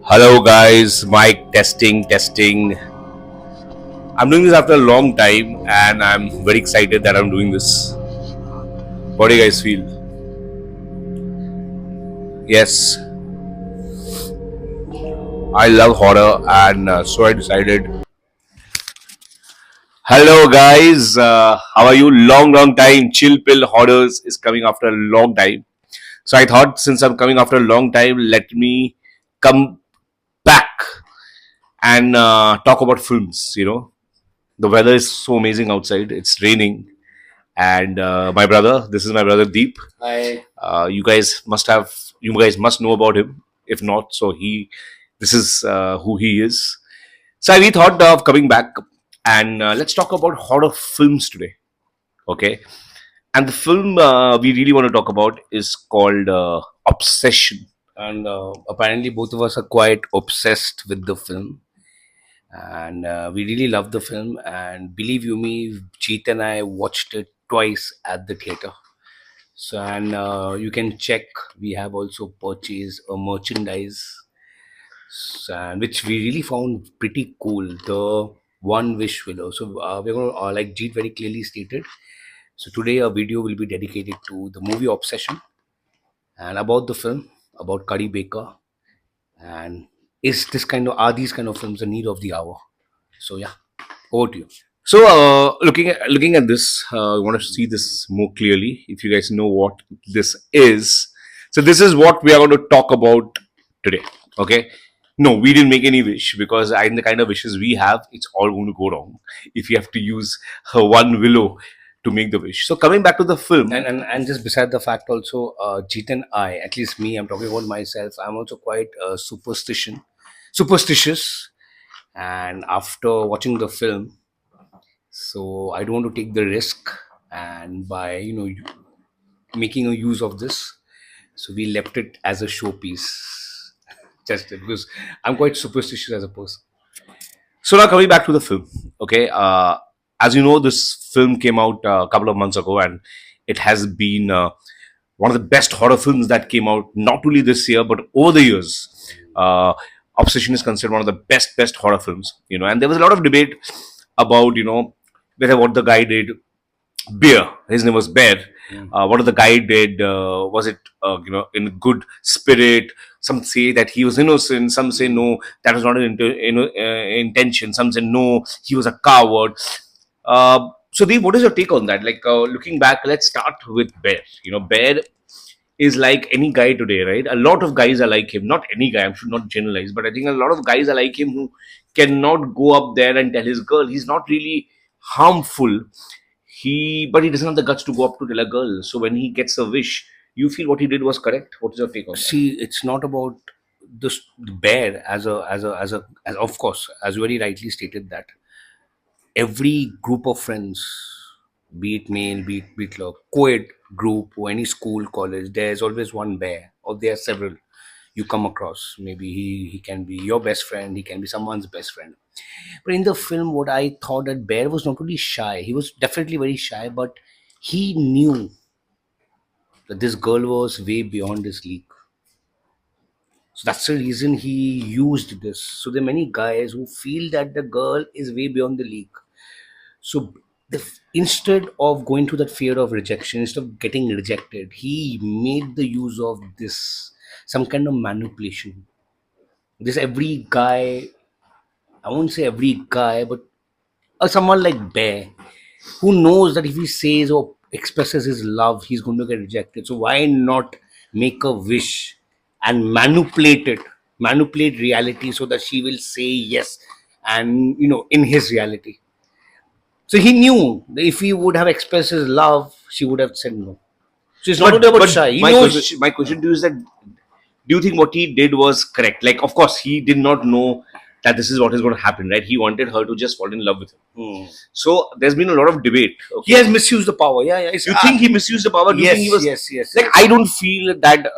Hello guys, mic testing, testing. I'm doing this after a long time and I'm very excited that I'm doing this. What do you guys feel? Yes, I love horror and so I decided. Hello guys, how are you? Long time. Chill Pill Horrors is coming after a long time. So I thought since I'm coming after a long time, let me come back and talk about films. The weather is so amazing outside. It's raining and my brother. This is my brother Deep. Hi. You guys must know about him. If not, this is who he is. So we thought of coming back and let's talk about horror films today. Okay, and the film we really want to talk about is called Obsession. And apparently, both of us are quite obsessed with the film, and we really love the film. And believe you me, Jeet and I watched it twice at the theater. So, and you can check. We have also purchased a merchandise, and which we really found pretty cool. The One Wish Willow. So we're going to, like Jeet very clearly stated. So today, our video will be dedicated to the movie Obsession and about the film, about Curry Baker, and are these kind of films the need of the hour? So yeah, over to you. So looking at this, I want to see this more clearly. If you guys know what this is, so this is what we are going to talk about today. Okay. No, we didn't make any wish because in the kind of wishes we have, it's all going to go wrong if you have to use one willow to make the wish. So coming back to the film, And just beside the fact also, Jeet and I, at least me, I'm talking about myself. I'm also quite superstitious, and after watching the film, so I don't want to take the risk, and by making a use of this, so we left it as a showpiece, just because I'm quite superstitious as a person. so now coming back to the film, okay. As you know, this film came out a couple of months ago, and it has been one of the best horror films that came out not only this year but over the years. Obsession is considered one of the best horror films, and there was a lot of debate about whether what the guy did, Bear, his name was Bear. What the guy did, was it in good spirit? Some say that he was innocent. Some say no, that was not an intention. Some say no, he was a coward. So, Deep, what is your take on that? Like looking back, let's start with Bear. Bear is like any guy today, right? A lot of guys are like him. Not any guy. I should not generalize, but I think a lot of guys are like him who cannot go up there and tell his girl. He's not really harmful, but he doesn't have the guts to go up to tell a girl. So when he gets a wish, you feel what he did was correct. What is your take on that? See, it's not about the bear as of course, as you very rightly stated, that every group of friends, be it male, be it co-ed group or any school, college, there's always one bear, or there are several you come across. Maybe he can be your best friend, he can be someone's best friend. But in the film, what I thought, that bear was not only shy, he was definitely very shy, but he knew that this girl was way beyond his league. So that's the reason he used this. So there are many guys who feel that the girl is way beyond the league. So instead of going through that fear of rejection, instead of getting rejected, he made the use of this, some kind of manipulation. This every guy, I won't say every guy, but someone like Bear, who knows that if he says or expresses his love, he's going to get rejected. So why not make a wish and manipulate reality so that she will say yes, and in his reality. So he knew that if he would have expressed his love, she would have said no. So it's not only about shy. He knows. My question to you is that, do you think what he did was correct? Like, of course, he did not know that this is what is going to happen, right? He wanted her to just fall in love with him. So there's been a lot of debate. He has misused the power. Yeah, yeah. You think he misused the power? Do you Yes, think he was yes. like? I don't feel that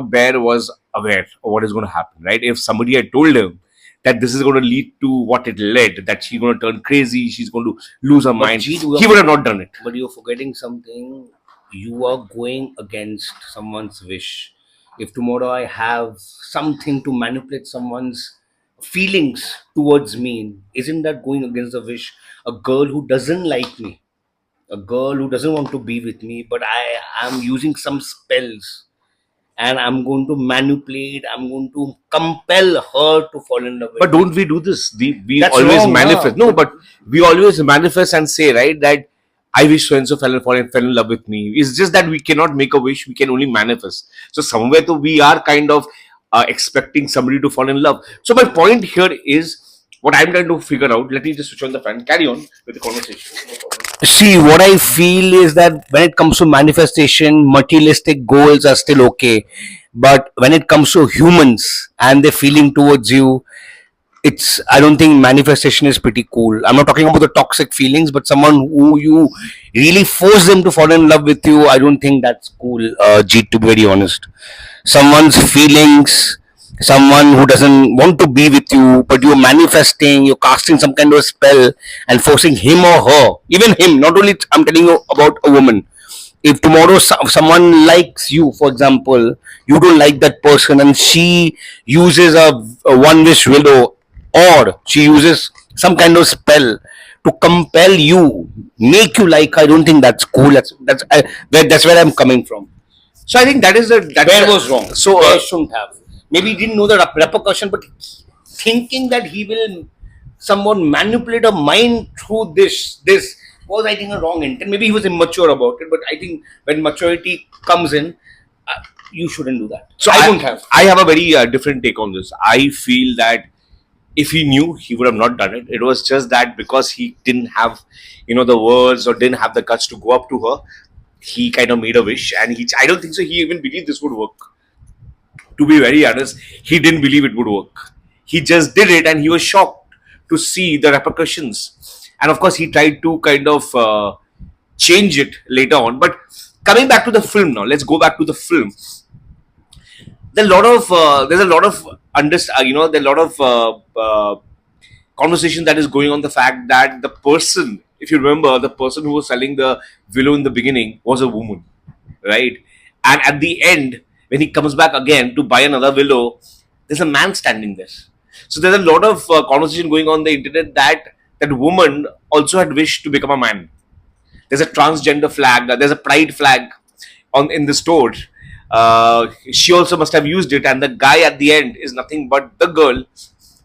Bear was aware of what is going to happen, right? If somebody had told him that this is going to lead to what it led, that she's going to turn crazy, she's going to lose her mind, he would have not done it. But you're forgetting something. You are going against someone's wish. If tomorrow I have something to manipulate someone's feelings towards me, isn't that going against the wish? A girl who doesn't like me, a girl who doesn't want to be with me, but I am using some spells and I'm going to manipulate, I'm going to compel her to fall in love with But me. don't we do this? We That's always wrong, manifest. na? No, but we always manifest and say, right, that I wish so and so fell in love with me. It's just that we cannot make a wish, we can only manifest. So somewhere though we are kind of expecting somebody to fall in love. So my point here is what I'm trying to figure out. Let me just switch on the fan. Carry on with the conversation. No problem. See, what I feel is that when it comes to manifestation, materialistic goals are still okay. But when it comes to humans and their feeling towards you, it's, I don't think manifestation is pretty cool. I'm not talking about the toxic feelings, but someone who you really force them to fall in love with you, I don't think that's cool, Jeet, to be very honest. Someone's feelings, someone who doesn't want to be with you, but you're manifesting, you're casting some kind of spell and forcing him or her, even him, not only I'm telling you about a woman. If tomorrow someone likes you, for example, you don't like that person and she uses a one wish widow, or she uses some kind of spell to compel you, make you like her, I don't think that's cool. That's where I'm coming from. So I think Bear was wrong. So Bear shouldn't have. Maybe he didn't know the repercussion, but thinking that he will someone manipulate a mind through this was, I think, a wrong intent. Maybe he was immature about it, but I think when maturity comes in, you shouldn't do that. so I won't have. I have a very different take on this. I feel that if he knew, he would have not done it. It was just that because he didn't have, the words, or didn't have the guts to go up to her, he kind of made a wish, and I don't think so. He even believed this would work. To be very honest, he didn't believe it would work. He just did it, and he was shocked to see the repercussions. And of course, he tried to kind of change it later on. But coming back to the film now, let's go back to the film. There's a lot of there's a lot of conversation that is going on, the fact that the person, if you remember, the person who was selling the willow in the beginning was a woman, right? And at the end, when he comes back again to buy another willow, there's a man standing there. So there's a lot of conversation going on the internet that that woman also had wished to become a man. There's a transgender flag. There's a pride flag on in the store. She also must have used it, and the guy at the end is nothing but the girl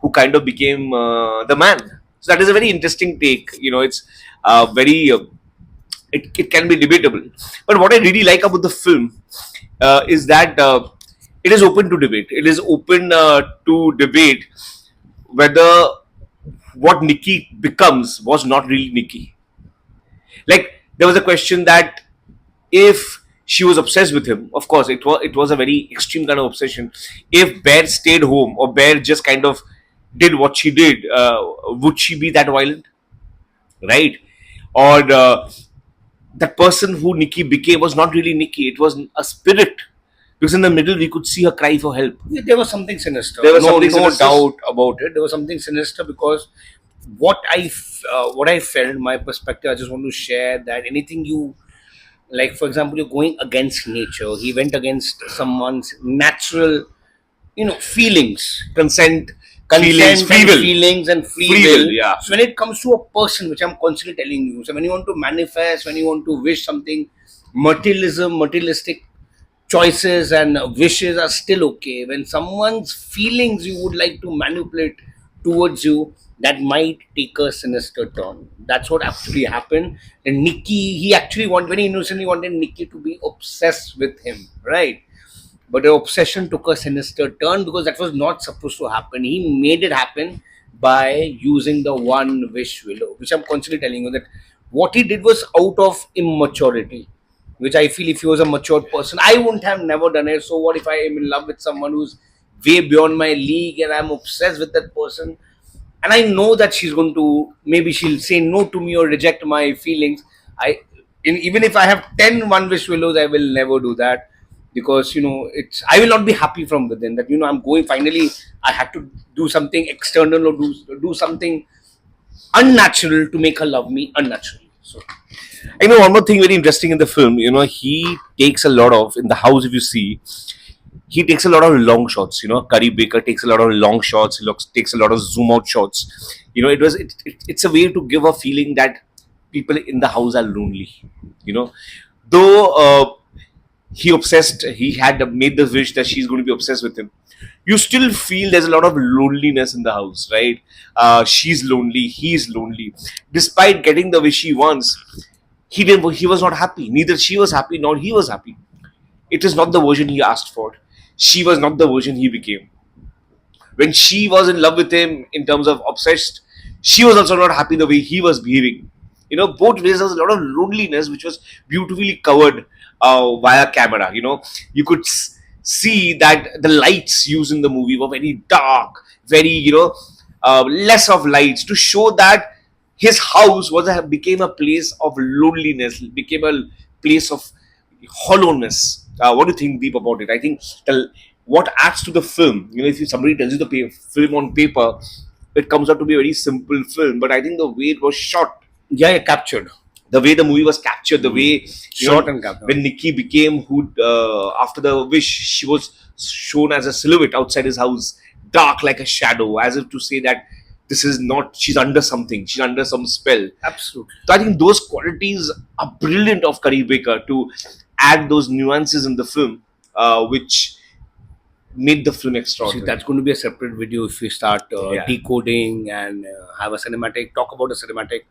who kind of became the man. So that is a very interesting take. It's very it can be debatable. But what I really like about the film is that it is open to debate. It is open to debate whether what Nikki becomes was not really Nikki. Like there was a question that if she was obsessed with him, of course it was a very extreme kind of obsession. If Bear stayed home, or Bear just kind of did what she did, would she be that violent, right? Or that person who Nikki became was not really Nikki; it was a spirit. Because in the middle, we could see her cry for help. Yeah, there was something sinister. There was No, something no sinister. doubt about it. There was something sinister because what I felt, my perspective. I just want to share that anything you like, for example, you're going against nature. He went against someone's natural, feelings, Consent, feelings, consent, free and will, feelings and free free will. will. Yeah. So when it comes to a person, which I'm constantly telling you, so when you want to manifest, when you want to wish something, materialistic choices and wishes are still okay. When someone's feelings you would like to manipulate towards you, that might take a sinister turn. That's what actually happened. And Nikki, he actually wanted, very innocently wanted Nikki to be obsessed with him, right? But the obsession took a sinister turn because that was not supposed to happen. He made it happen by using the one wish willow, which I'm constantly telling you that what he did was out of immaturity, which I feel if he was a mature person, I wouldn't have never done it. So what if I am in love with someone who's way beyond my league and I'm obsessed with that person? And I know that she's going to, maybe she'll say no to me or reject my feelings. Even if I have 10 one wish willows, I will never do that because it's, I will not be happy from within that. I'm going, finally I had to do something external or do something unnatural to make her love me unnaturally. So One more thing very interesting in the film. He takes a lot of, in the house, if you see, he takes a lot of long shots. Curry Baker takes a lot of long shots. He takes a lot of zoom out shots. It's a way to give a feeling that people in the house are lonely. You know, though he had made the wish that she's going to be obsessed with him. You still feel there's a lot of loneliness in the house, right? She's lonely, he's lonely. Despite getting the wish he wants, he was not happy. Neither she was happy nor he was happy. It is not the version he asked for. She was not the version he became. When she was in love with him in terms of obsessed, she was also not happy the way he was behaving. Both ways there was a lot of loneliness which was beautifully covered via camera. You could see that the lights used in the movie were very dark, very less of lights to show that his house became a place of loneliness, became a place of hollowness. What do you think, Deep, about it? I think what adds to the film, if somebody tells you the film on paper, it comes out to be a very simple film. But I think the way it was shot, Yeah, captured. the way the movie was captured, the way Shot and captured. when Nikki became who after the wish, she was shown as a silhouette outside his house, dark like a shadow, as if to say that this is not. She's under something. She's under some spell. Absolutely. So I think those qualities are brilliant of Curry Baker to add those nuances in the film, which made the film See, extraordinary. that's going to be a separate video if we start Yeah. decoding and have a cinematic, talk about a cinematic,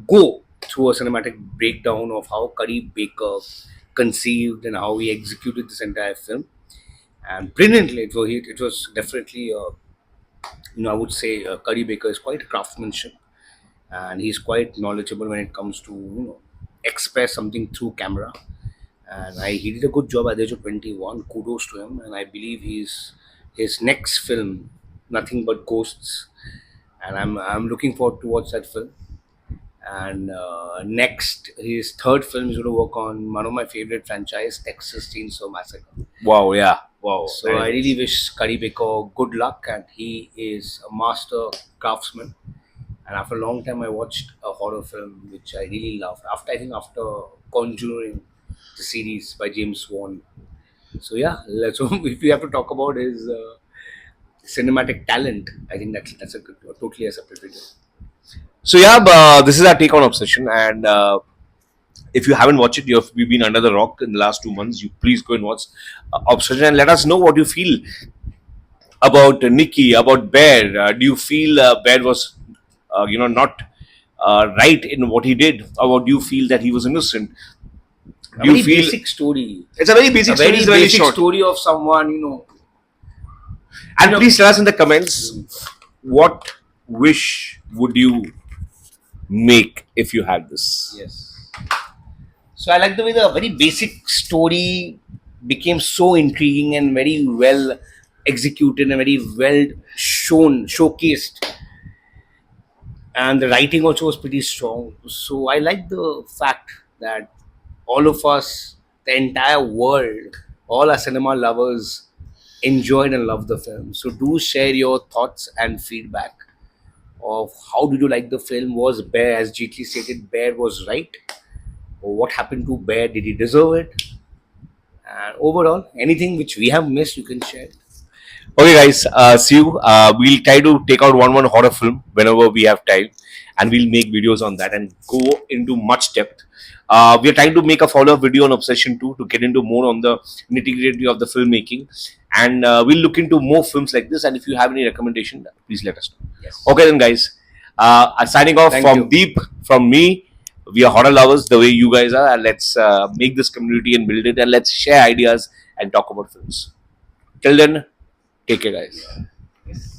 go through a cinematic breakdown of how Curry Baker conceived and how he executed this entire film. And brilliantly, it was definitely, I would say Curry Baker is quite craftsmanship, and he's quite knowledgeable when it comes to, express something through camera. And he did a good job at the age of 21. Kudos to him, and I believe his next film, nothing but ghosts, and I'm looking forward to watch that film. And next, his third film is going to work on one of my favorite franchise, Texas Chainsaw Massacre. Wow. Yeah. Wow. So I really wish Curry Baker good luck, and he is a master craftsman. And after a long time, I watched a horror film which I really loved. After Conjuring, the series by James Wan. So yeah, so if we have to talk about his cinematic talent, I think that's a good, totally a separate video. So yeah, this is our take on Obsession, and if you haven't watched it, you've been under the rock in the last 2 months. You please go and watch Obsession and let us know what you feel about Nikki, about Bear. Do you feel Bear was, not right in what he did, or do you feel that he was innocent? A Do you very feel basic story. it's a very basic A story? very It's very basic short. story of someone, And please tell us in the comments, what wish would you make if you had this? Yes. So I like the way the very basic story became so intriguing and very well executed and very well showcased. And the writing also was pretty strong. So I like the fact that all of us, the entire world, all our cinema lovers enjoyed and loved the film. So do share your thoughts and feedback of how did you like the film. Was Bear, as GT stated, Bear was right? Or what happened to Bear? Did he deserve it? And overall, anything which we have missed, you can share. Okay, guys, see you. We'll try to take out one horror film whenever we have time, and we'll make videos on that and go into much depth. We are trying to make a follow-up video on Obsession 2 to get into more on the nitty-gritty of the filmmaking, and we'll look into more films like this. And if you have any recommendation, please let us know. Yes. Okay, then, guys. I'm signing off Thank from you. Deep, from me. We are horror lovers the way you guys are, and let's make this community and build it, and let's share ideas and talk about films. Till then, take care, guys. Yes.